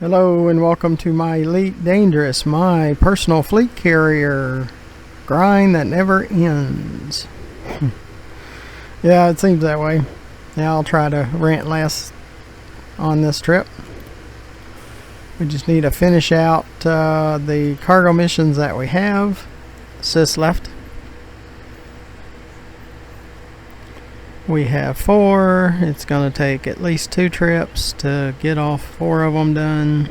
Hello and welcome to my Elite Dangerous, my personal fleet carrier grind that never ends. Yeah, it seems that way. Yeah, I'll try to rant less on this trip. We just need to finish out the cargo missions that we have. Assist left. We have 4. It's going to take at least 2 trips to get all 4 of them done.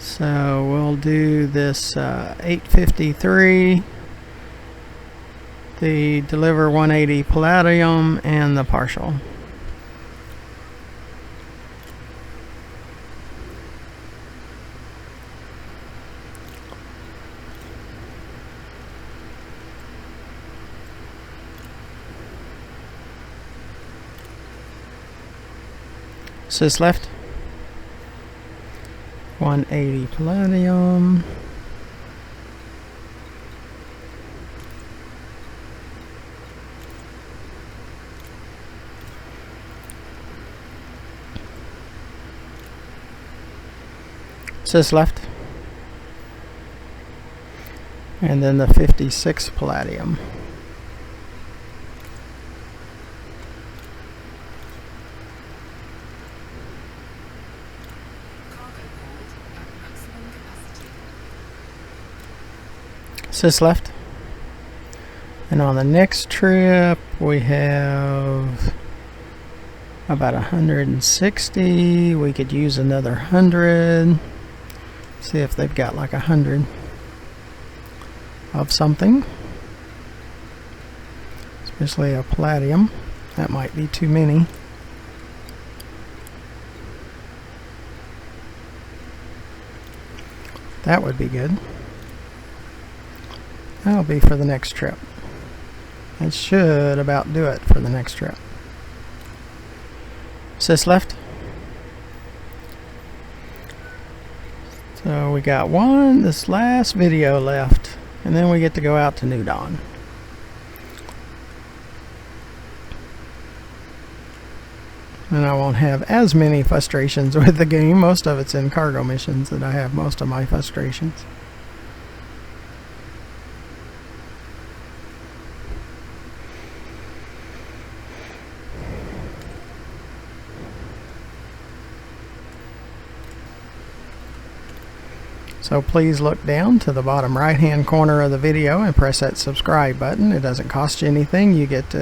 So we'll do this 853, the deliver 180 palladium, and the partial. Assist left. 180 palladium. Assist left. And then the 56 palladium. Assist left. And on the next trip we have about 160. We could use another 100. See if they've got like 100 of something, especially a palladium. That might be too many. That would be good. That'll be for the next trip. That should about do it for the next trip. Assist left. So we got this last video left, and then we get to go out to New Dawn. And I won't have as many frustrations with the game. Most of it's in cargo missions that I have most of my frustrations. So please look down to the bottom right hand corner of the video and press that subscribe button. It doesn't cost you anything. You get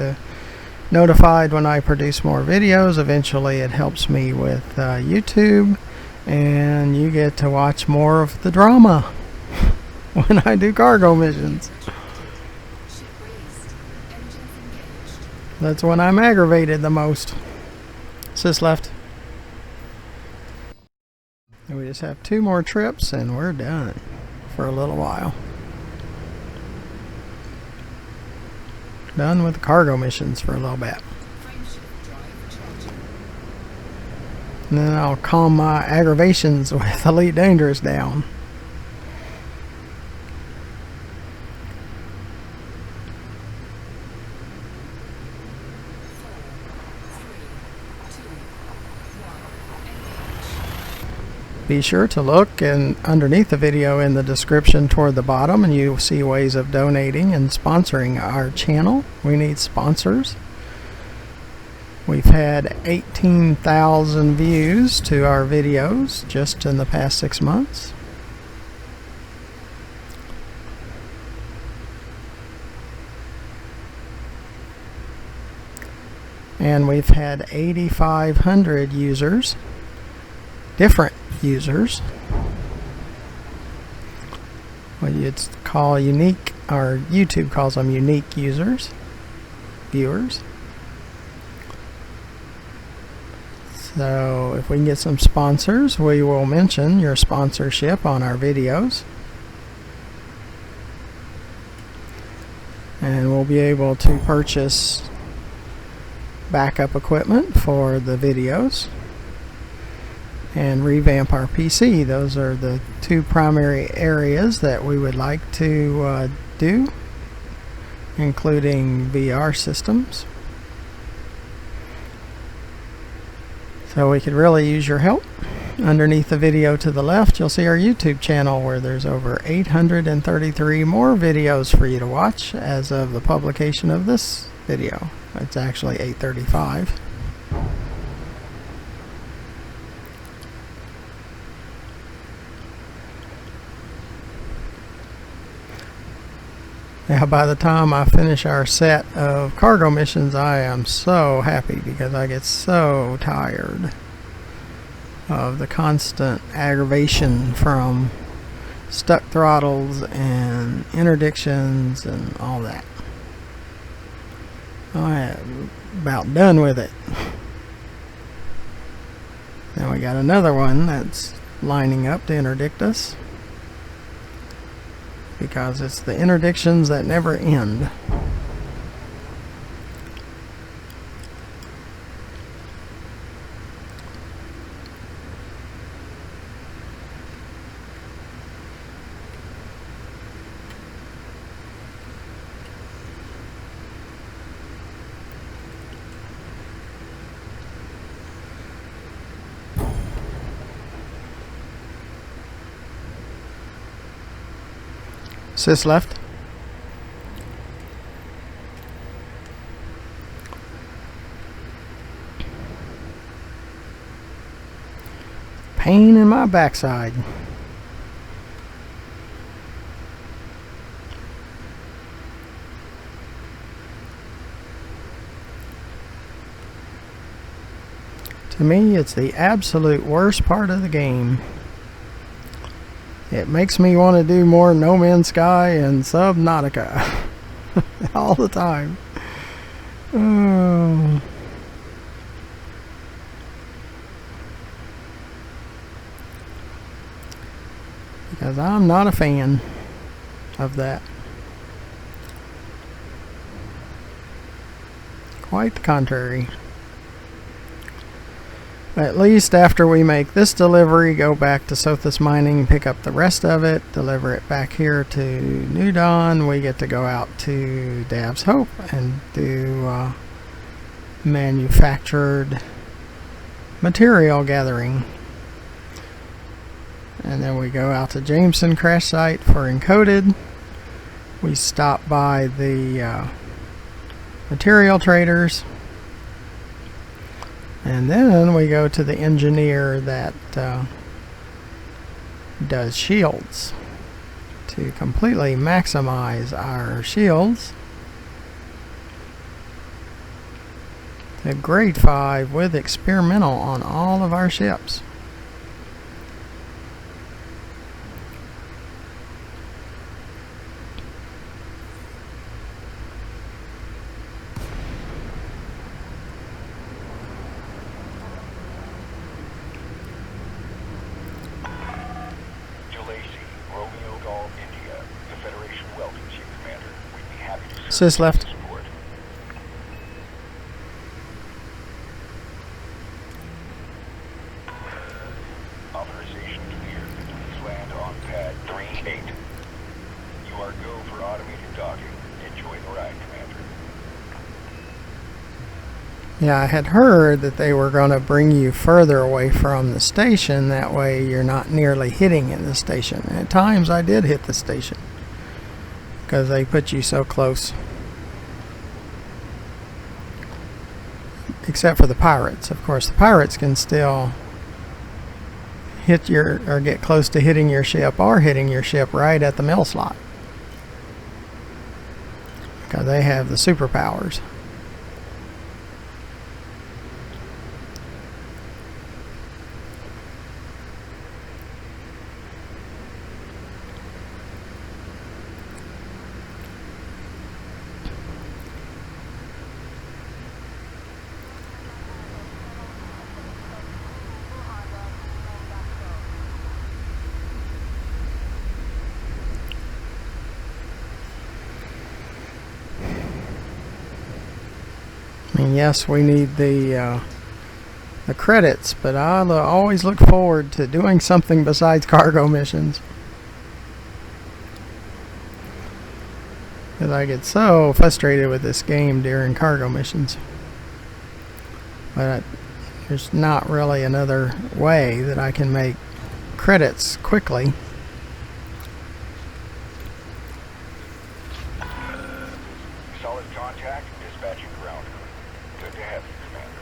notified when I produce more videos. Eventually it helps me with YouTube, and you get to watch more of the drama when I do cargo missions. That's when I'm aggravated the most. Assist left. And we just have 2 more trips and we're done for a little while. Done with the cargo missions for a little bit. And then I'll calm my aggravations with Elite Dangerous down. Be sure to look underneath the video in the description toward the bottom, and you'll see ways of donating and sponsoring our channel. We need sponsors. We've had 18,000 views to our videos just in the past 6 months. And we've had 8,500 users, different users, what you'd call unique, or YouTube calls them unique viewers. So if we can get some sponsors, we will mention your sponsorship on our videos, and we'll be able to purchase backup equipment for the videos and revamp our PC. Those are the 2 primary areas that we would like to do, including VR systems. So we could really use your help. Underneath the video to the left, you'll see our YouTube channel where there's over 833 more videos for you to watch as of the publication of this video. It's actually 835. Now, by the time I finish our set of cargo missions, I am so happy because I get so tired of the constant aggravation from stuck throttles and interdictions and all that. I am about done with it. Now we got another one that's lining up to interdict us, because it's the interdictions that never end. Sis left. Pain in my backside. To me, it's the absolute worst part of the game. It makes me want to do more No Man's Sky and Subnautica all the time. Oh. Because I'm not a fan of that. Quite the contrary. At least after we make this delivery, go back to Sothis Mining, pick up the rest of it, deliver it back here to New Dawn. We get to go out to Dav's Hope and do manufactured material gathering. And then we go out to Jameson crash site for Encoded. We stop by the material traders. And then we go to the engineer that does shields to completely maximize our shields to grade 5 with experimental on all of our ships. Sis left. Authorization cleared. Please land on pad 38. You are go for automated docking. Enjoy the ride, Commander. Yeah, I had heard that they were going to bring you further away from the station. That way you're not nearly hitting in the station. At times I did hit the station because they put you so close. Except for the pirates. Of course, the pirates can still hit your, or get close to hitting your ship, or hitting your ship right at the mill slot, because they have the superpowers. I mean, yes, we need the credits, but I always look forward to doing something besides cargo missions, because I get so frustrated with this game during cargo missions. But there's not really another way that I can make credits quickly. Solid contact, dispatching ground. Good to have you, Commander.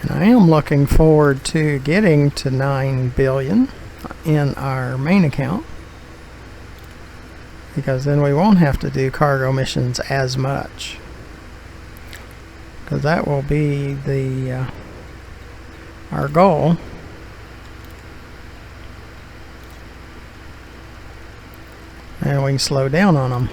And I am looking forward to getting to 9 billion in our main account, because then we won't have to do cargo missions as much, because that will be the our goal. And we can slow down on them.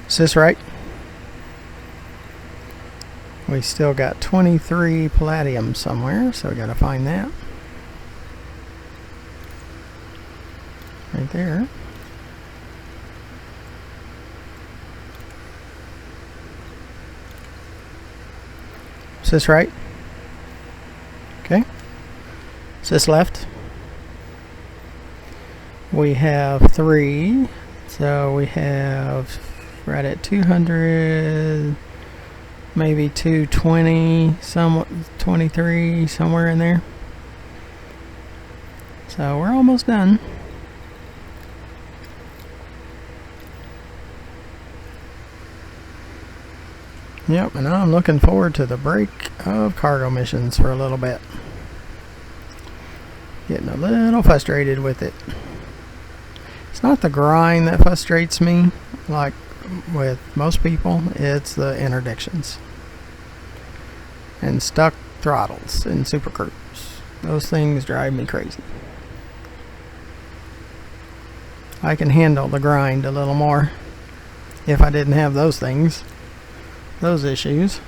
Is this right? We still got 23 palladium somewhere, so we gotta find that. Right there. Is this right? Okay. Is this left? We have 3, so we have right at 200, maybe 220, 23, somewhere in there. So we're almost done. Yep, and I'm looking forward to the break of cargo missions for a little bit. Getting a little frustrated with it. It's not the grind that frustrates me, like with most people, it's the interdictions. And stuck throttles in Super Cruise. Those things drive me crazy. I can handle the grind a little more if I didn't have those things. Those issues.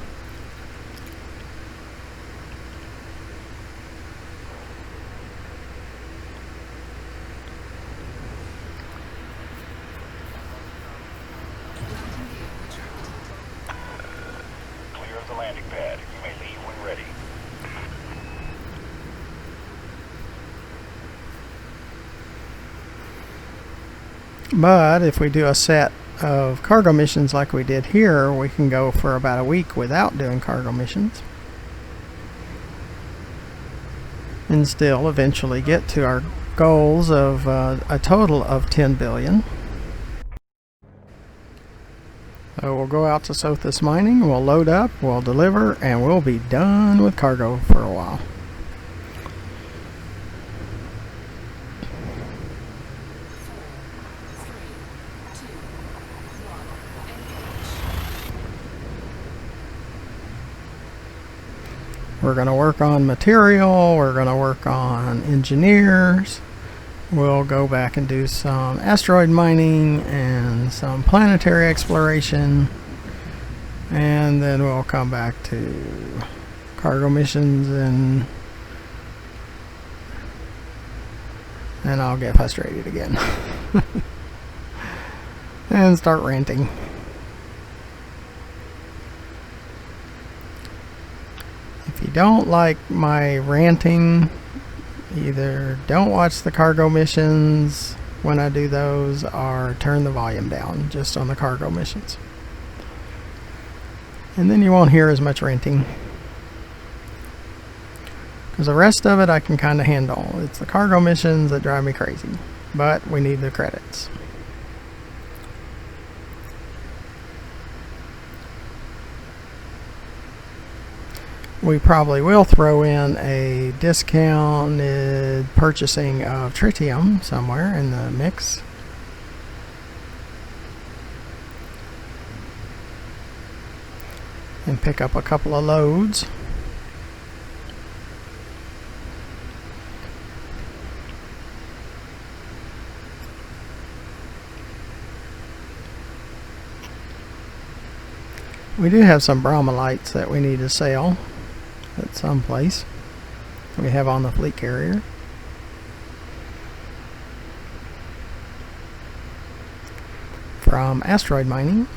Clear of the landing pad. You may leave when ready. But if we do a set of cargo missions like we did here, we can go for about a week without doing cargo missions and still eventually get to our goals of a total of 10 billion. So we'll go out to Sothis Mining, we'll load up, we'll deliver, and we'll be done with cargo for a while. We're going to work on material, we're going to work on engineers, we'll go back and do some asteroid mining and some planetary exploration, and then we'll come back to cargo missions, and I'll get frustrated again and start ranting. If you don't like my ranting, either don't watch the cargo missions when I do those, or turn the volume down just on the cargo missions. And then you won't hear as much ranting. Because the rest of it I can kind of handle. It's the cargo missions that drive me crazy. But we need the credits. We probably will throw in a discounted purchasing of tritium somewhere in the mix. And pick up a couple of loads. We do have some bromelites that we need to sell at some place we have on the fleet carrier. From asteroid mining.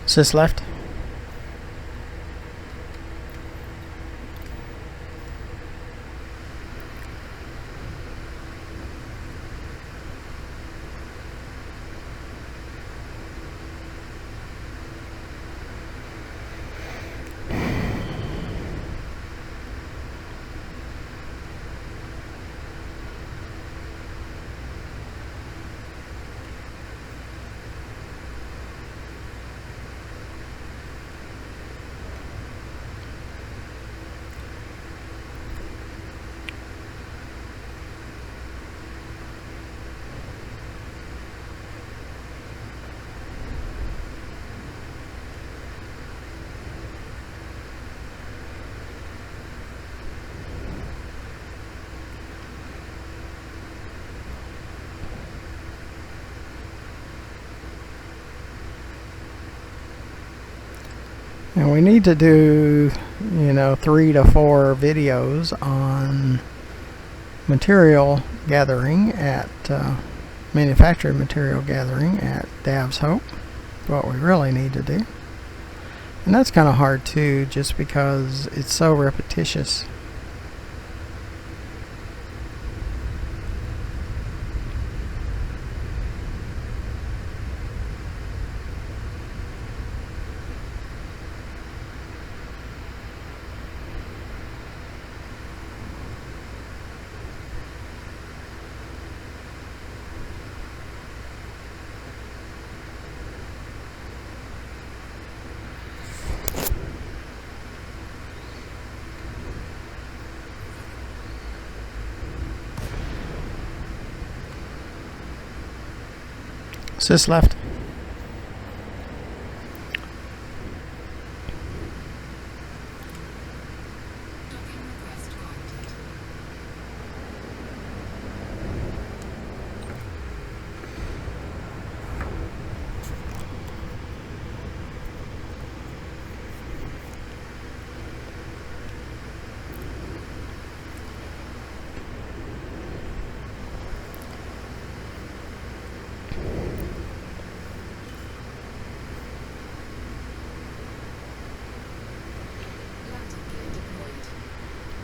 Is this left? And we need to do, 3 to 4 videos on material gathering at manufactured material gathering at Dav's Hope. What we really need to do. And that's kind of hard too, just because it's so repetitious. Sis left.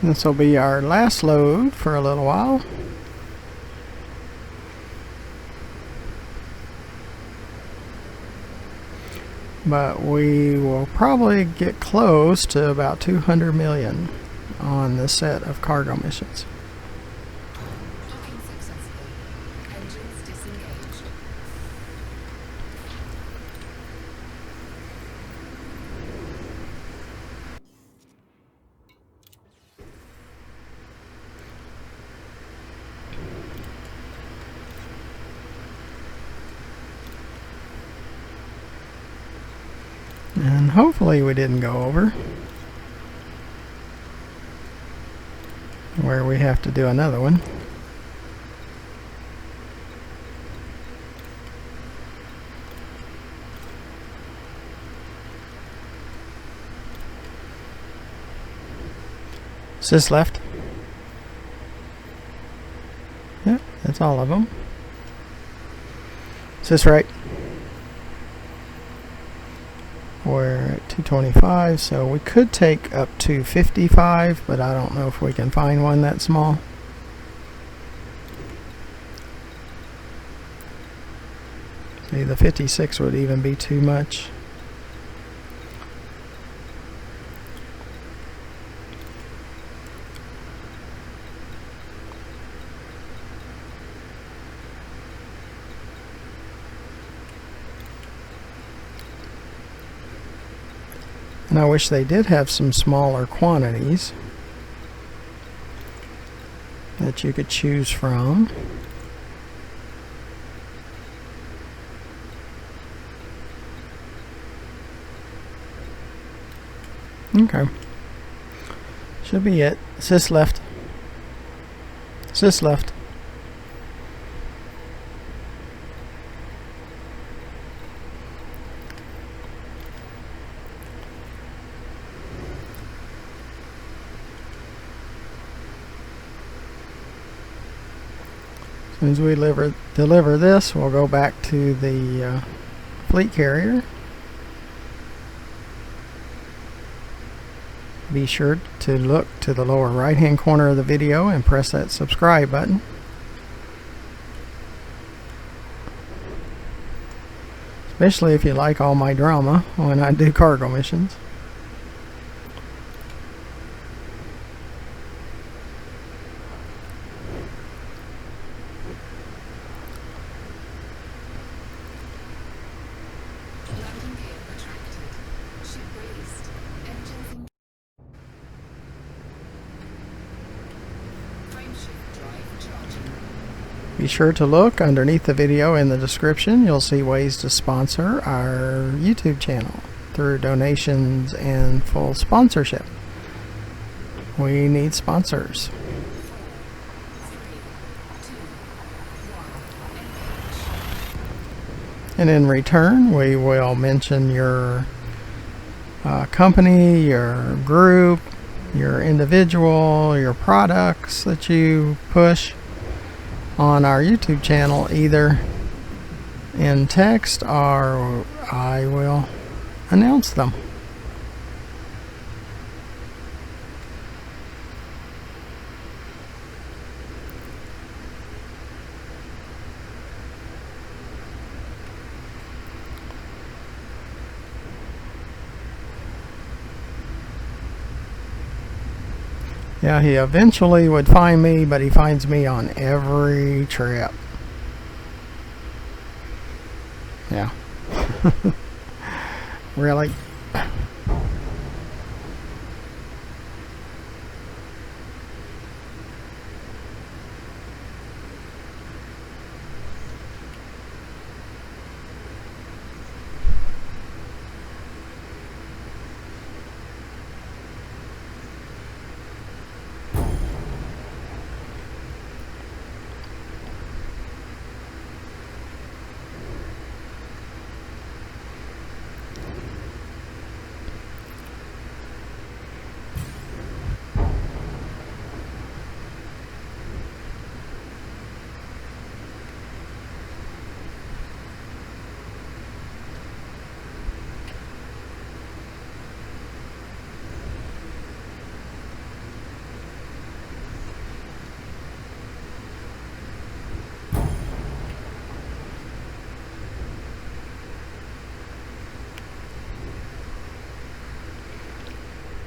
This will be our last load for a little while. But we will probably get close to about 200 million on this set of cargo missions. Docking successful. Engines disengaged. And hopefully we didn't go over where we have to do another one. Sis left. Yep, that's all of them. Sis right. We're at 225, so we could take up to 55, but I don't know if we can find one that small. See, the 56 would even be too much. And I wish they did have some smaller quantities that you could choose from. Okay. Should be it. Sis left. Sis left. As soon as we deliver this, we'll go back to the fleet carrier. Be sure to look to the lower right hand corner of the video and press that subscribe button. Especially if you like all my drama when I do cargo missions. Landing gear retracted. Ship released. Engines frame shift drive charging. Be sure to look underneath the video in the description. You'll see ways to sponsor our YouTube channel through donations and full sponsorship. We need sponsors. 4, 3, 2, 1. Engage. And in return, we will mention your company, your group, your individual, your products that you push on our YouTube channel, either in text or I will announce them. Yeah, he eventually would find me, but he finds me on every trip. Yeah. Really?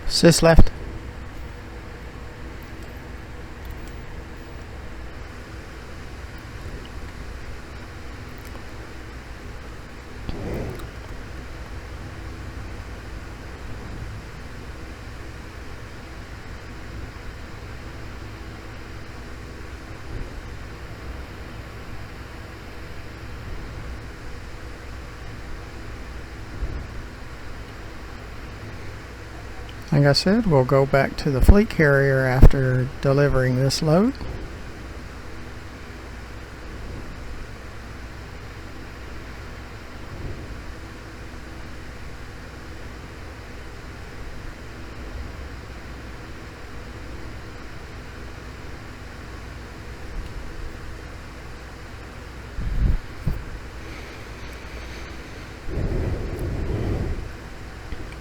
Sis left. Like I said, we'll go back to the fleet carrier after delivering this load.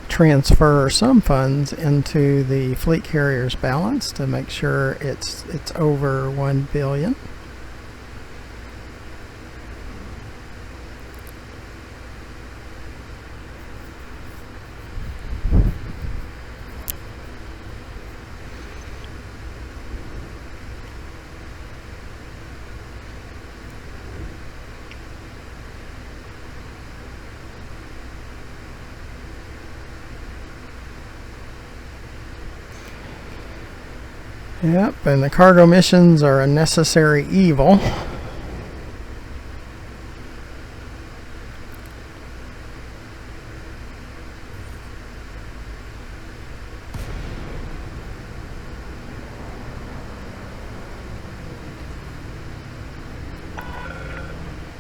Transfer some funds into the fleet carrier's balance to make sure it's over 1 billion. Yep, and the cargo missions are a necessary evil.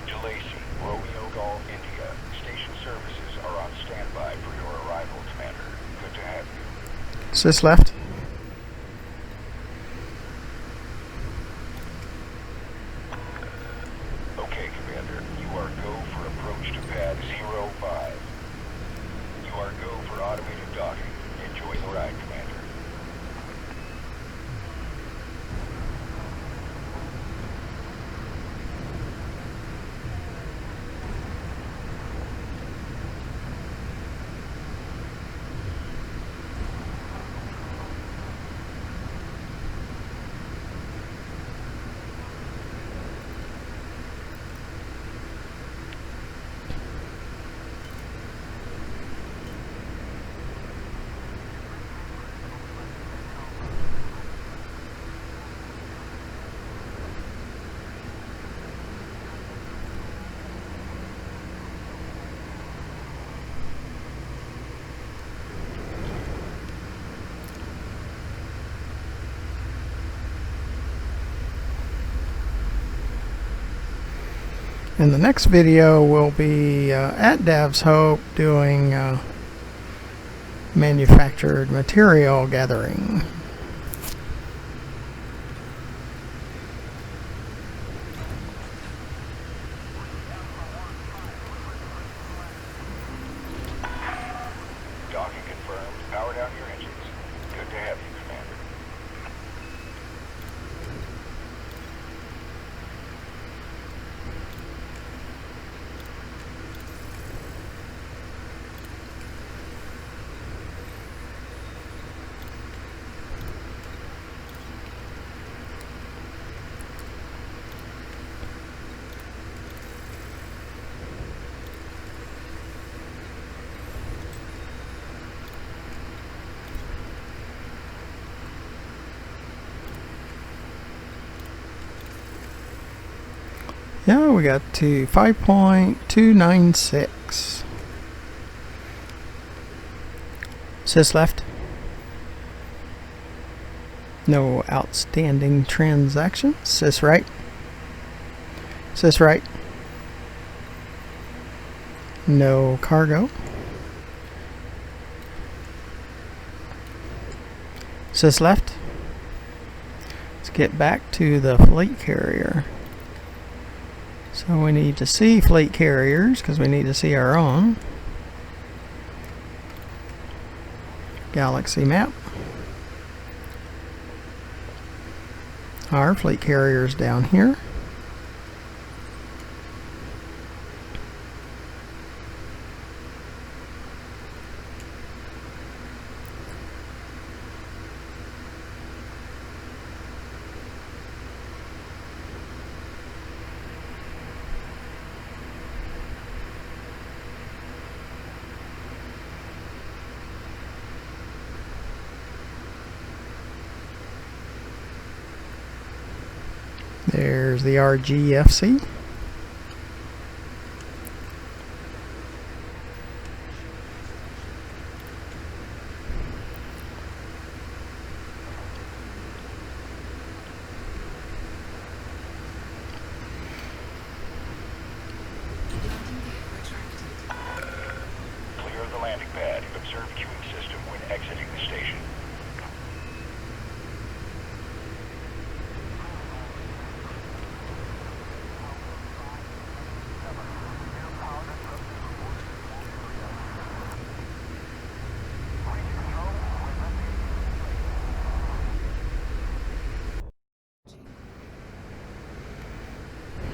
Delacey, Romeo Golf, India. Station services are on standby for your arrival, Commander. Good to have you. Sis left. Okay, Commander. You are go for approach to pad 05. You are go for automated docking. Enjoy the ride, Commander. In the next video, we'll be at Dav's Hope doing manufactured material gathering. Docking confirmed. Power down your engines. Good to have you, Commander. Yeah, we got to 5.296. Sys left. No outstanding transactions. Sys right. Sys right. No cargo. Sys left. Let's get back to the fleet carrier. So we need to see fleet carriers because we need to see our own. Galaxy map. Our fleet carriers down here. There's the RGFC. Landing gear retracted. Clear of the landing pad. Observe queuing system when exiting the station.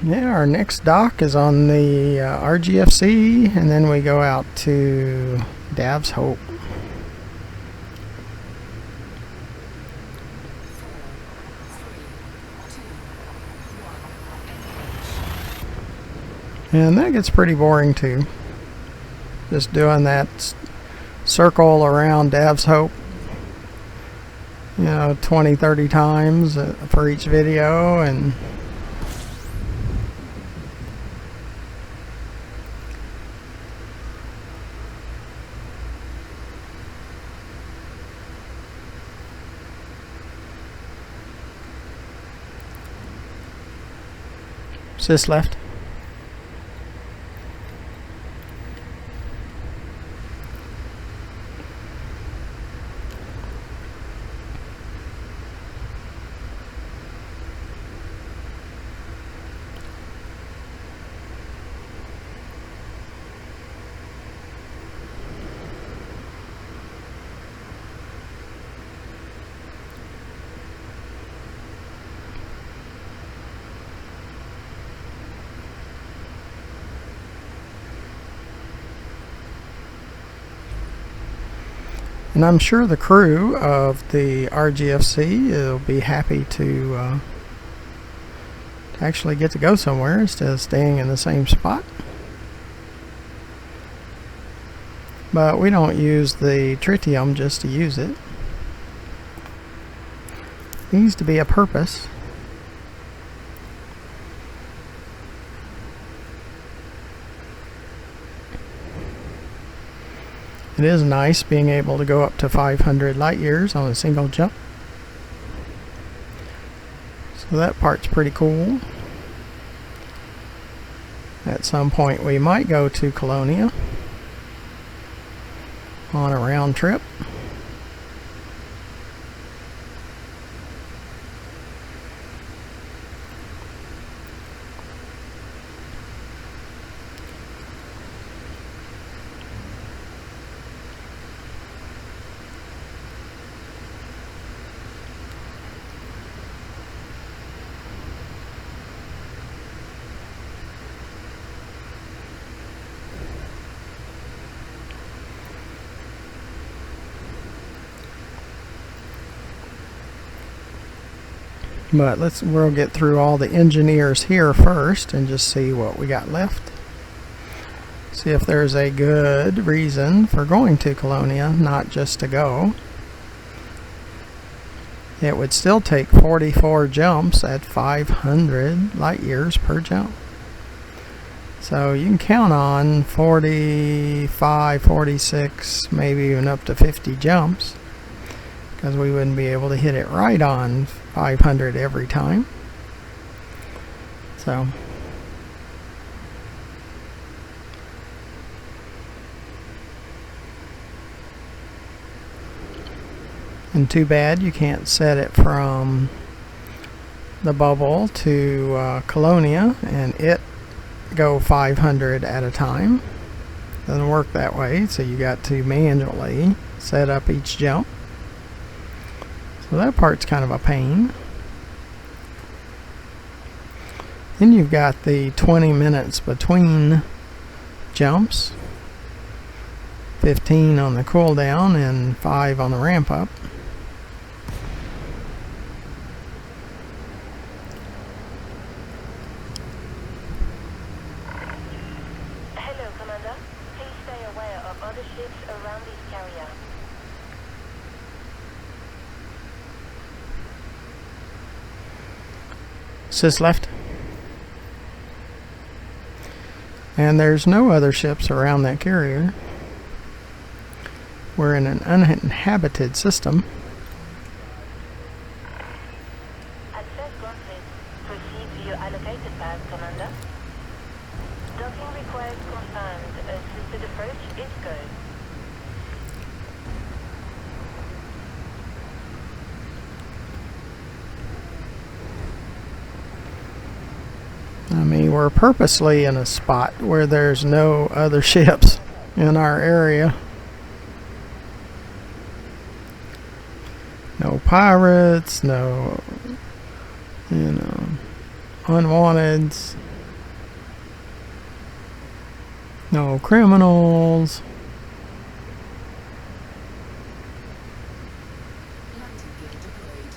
Yeah, our next dock is on the RGFC, and then we go out to Dav's Hope. 4, 3, 2, 1. And that gets pretty boring too. Just doing that circle around Dav's Hope, 20, 30 times for each video, and Sys left. And I'm sure the crew of the RGFC will be happy to actually get to go somewhere instead of staying in the same spot. But we don't use the tritium just to use it. It needs to be a purpose. It is nice being able to go up to 500 light years on a single jump. So that part's pretty cool. At some point we might go to Colonia. on a round trip. But we'll get through all the engineers here first and just see what we got left. See if there's a good reason for going to Colonia, not just to go. It would still take 44 jumps at 500 light years per jump. So you can count on 45, 46, maybe even up to 50 jumps, because we wouldn't be able to hit it right on 500 every time. So and too bad you can't set it from the bubble to Colonia and it go 500 at a time. Doesn't work that way, so you got to manually set up each jump. So that part's kind of a pain. Then you've got the 20 minutes between jumps, 15 on the cooldown and 5 on the ramp up. Hello, Commander. Please stay aware of other ships around this carrier. Sys left. And there's no other ships around that carrier. We're in an uninhabited system. Access granted. Proceed to your allocated path, Commander. Docking request confirmed. Assisted approach is go. I mean, we're purposely in a spot where there's no other ships in our area. No pirates, no, unwanteds, no criminals. Landing gear deployed.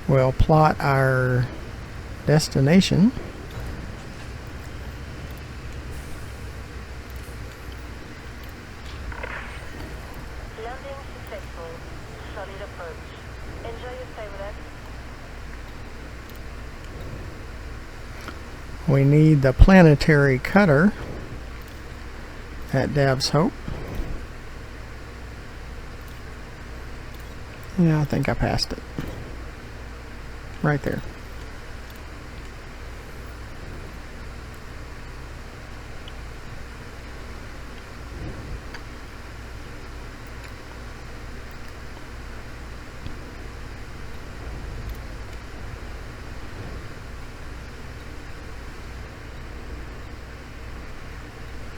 We'll plot our destination. Landing successful. Solid approach. Enjoy your stay with us. We need the planetary cutter at Dav's Hope. Yeah, I think I passed it. Right there.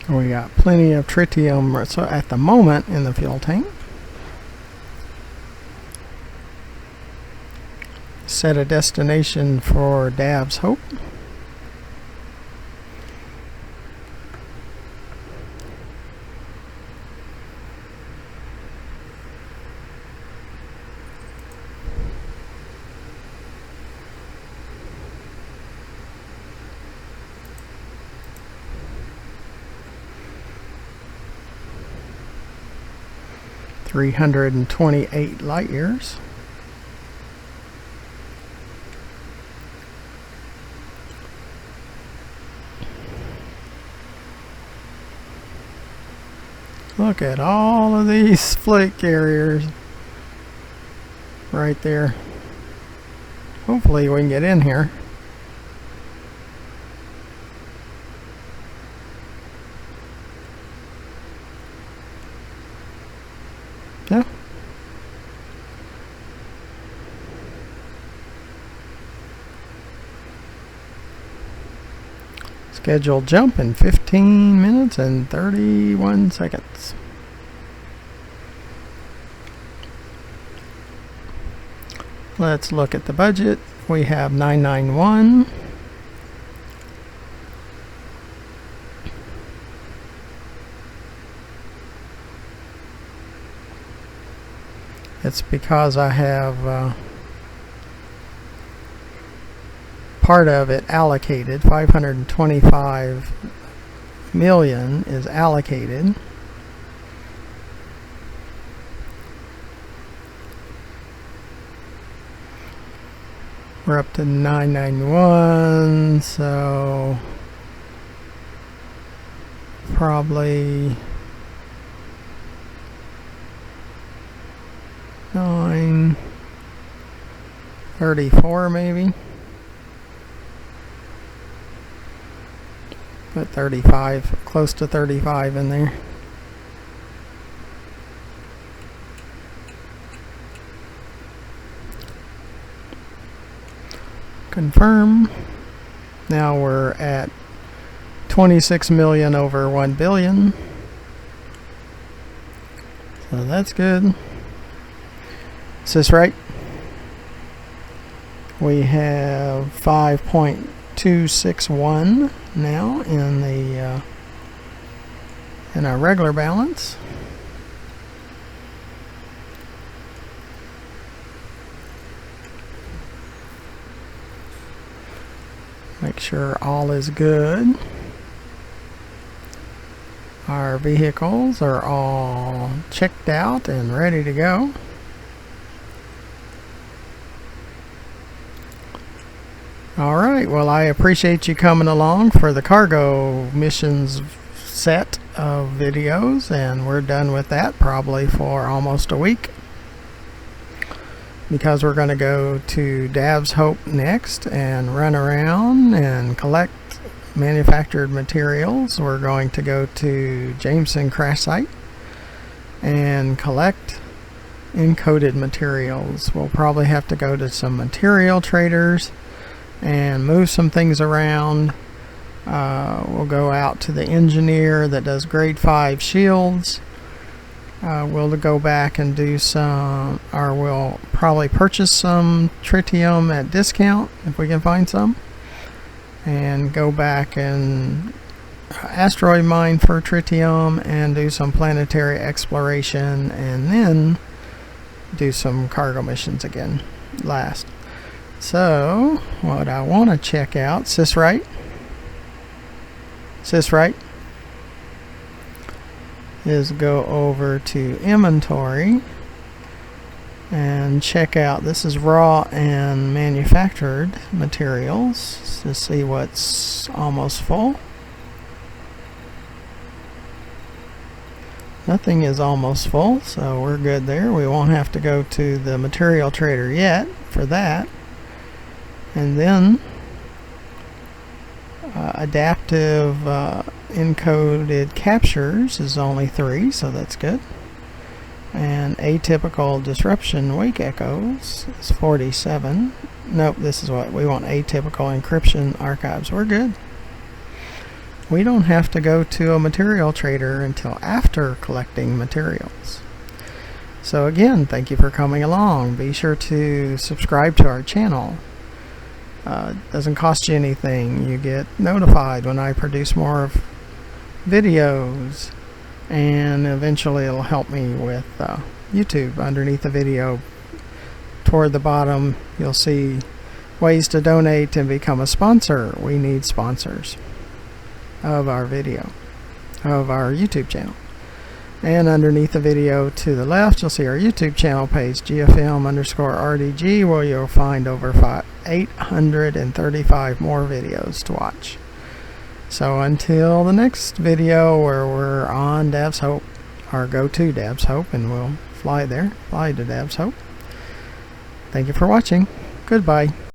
We got plenty of tritium so at the moment in the fuel tank. Set a destination for Dav's Hope. $328 light years. Look at all of these fleet carriers. right there. Hopefully we can get in here. Yeah. Scheduled jump in 15 minutes and 31 seconds. Let's look at the budget. We have 991. It's because I have part of it allocated. 525 million is allocated. We're up to 991, so probably 934 maybe. Put 35, close to 35 in there. Confirm. Now we're at 26 million over 1 billion. So that's good. Is this right? We have 5.261 now in the in our regular balance. Make sure all is good. Our vehicles are all checked out and ready to go. Alright, well, I appreciate you coming along for the cargo missions set of videos, and we're done with that probably for almost a week, because we're going to go to Dab's Hope next and run around and collect manufactured materials. We're going to go to Jameson crash site and collect encoded materials. We'll probably have to go to some material traders and move some things around. We'll go out to the engineer that does grade 5 shields. We'll go back and do some, or we'll probably purchase some tritium at discount if we can find some, and go back and asteroid mine for tritium and do some planetary exploration, and then do some cargo missions again last. So what I want to check out, right? Is go over to inventory and check out, this is raw and manufactured materials, to see what's almost full. Nothing is almost full, so we're good there. We won't have to go to the material trader yet for that. And then adaptive encoded captures is only 3, so that's good. And atypical disruption wake echoes is 47. Nope, this is what we want, atypical encryption archives. We're good. We don't have to go to a material trader until after collecting materials. So again, thank you for coming along. Be sure to subscribe to our channel. Doesn't cost you anything. You get notified when I produce more videos, and eventually it'll help me with YouTube. Underneath the video toward the bottom you'll see ways to donate and become a sponsor. We need sponsors of our video, of our YouTube channel. And underneath the video to the left you'll see our YouTube channel page, GFM_RDG, where you'll find over 835 more videos to watch. So until the next video where we're on Dab's Hope, or go to Dab's Hope, and we'll fly to Dab's Hope, Thank you for watching. Goodbye.